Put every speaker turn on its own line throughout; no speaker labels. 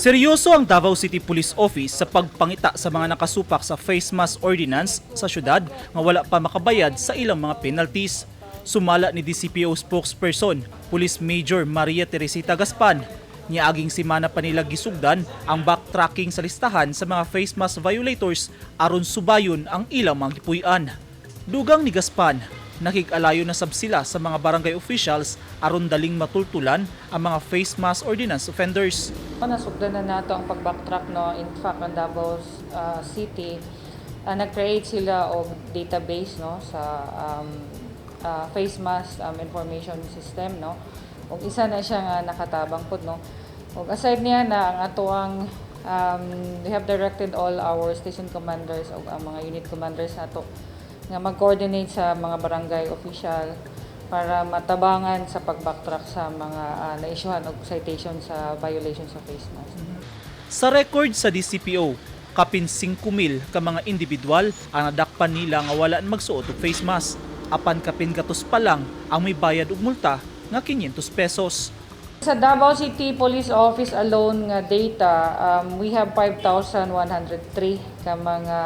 Seryoso ang Davao City Police Office sa pagpangita sa mga nakasupak sa face mask ordinance sa syudad nga wala pa makabayad sa ilang mga penalties. Sumala ni DCPO spokesperson, Police Major Maria Teresita Gaspan. Niaging simana pa nila gisugdan ang backtracking sa listahan sa mga face mask violators aron subayon ang ilang mga gipuy-an. Dugang ni Gaspan, nakikalayo na sab sila sa mga barangay officials aron daling matultulan ang mga face mask ordinance offenders.
Nasugdan na nato ang pag-backtrack, no. In fact, ang Davao City nag-create sila og database, no, sa face mask information system, no. Og isa na siya nga nakatabang pod, no. Og aside niya na ang atoang we have directed all our station commanders og ang mga unit commanders nato nga mag-coordinate sa mga barangay official para matabangan sa pag-backtrack sa mga na-issuehan og citation sa violation sa face mask.
Sa record sa DCPO, kapin 5,000 ka mga individual ang nadakpan nila nga wala magsuot og face mask. Apan kapin gatos pa lang ang may bayad og multa nga 500 pesos.
Sa Davao City Police Office alone nga data, we have 5,103 ka mga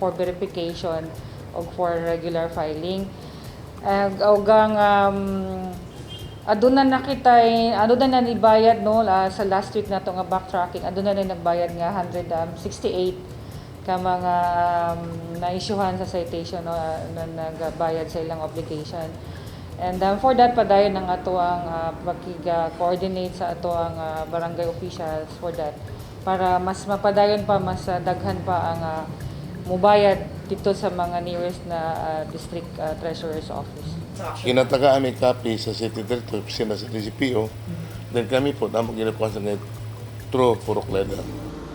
for verification o for regular filing. Ogang aduna na nibayad, no, sa last week nato nga backtracking, aduna na nagbayad nga 168 ka mga na-issuehan sa citation, no, na nagbayad sa ilang obligation. And for that padayon ang ato ang pagkiga-coordinate sa ato ang barangay officials for that para mas mapadayon pa, mas daghan pa ang mubayad dito sa mga nearest na district treasurer's office.
Kinatagaan may copy sa City Director, opisina sa DCPO, then kami po namang ginakuha sa ngayon through Purok Leather.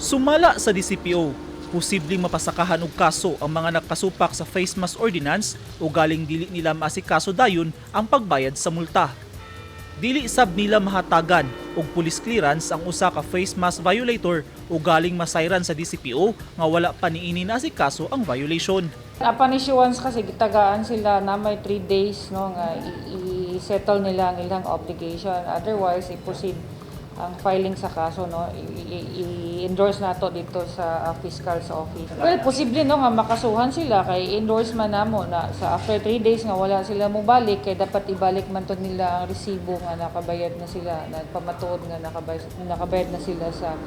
Sumala sa DCPO, posibleng mapasakahan og kaso ang mga nakasupak sa face mask ordinance o galing dili nila maasikaso dayon ang pagbayad sa multa. Dili sab nila mahatagan og police clearance ang usa ka face mask violator o galing masayran sa DCPO nga wala pa niini naasikaso ang violation.
Upon issuance kasi gitagaan sila na may 3 days, no, nga i-settle nila ang ilang obligation. Otherwise, i-proceed ang filing sa kaso, no, i-endorse nato dito sa fiscal sa office. Well, posible, no, nga makasuhan sila kay endorse man namo na sa after 3 days nga wala sila mo balik kay dapat ibalik man to nila ang resibo nga nakabayad na sila, nagpamatuod nga nakabayad na sila sa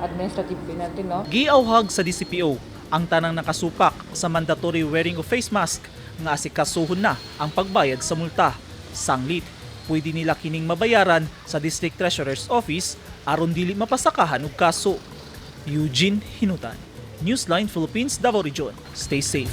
administrative penalty, no.
Giawhag sa DCPO ang tanang nakasupak sa mandatory wearing of face mask nga asikasuhon na ang pagbayad sa multa. Sanglit, pwede nila kining mabayaran sa District Treasurer's Office aron dili mapasakahan og kaso. Eugene Hinutan, Newsline Philippines, Davao Region. Stay safe.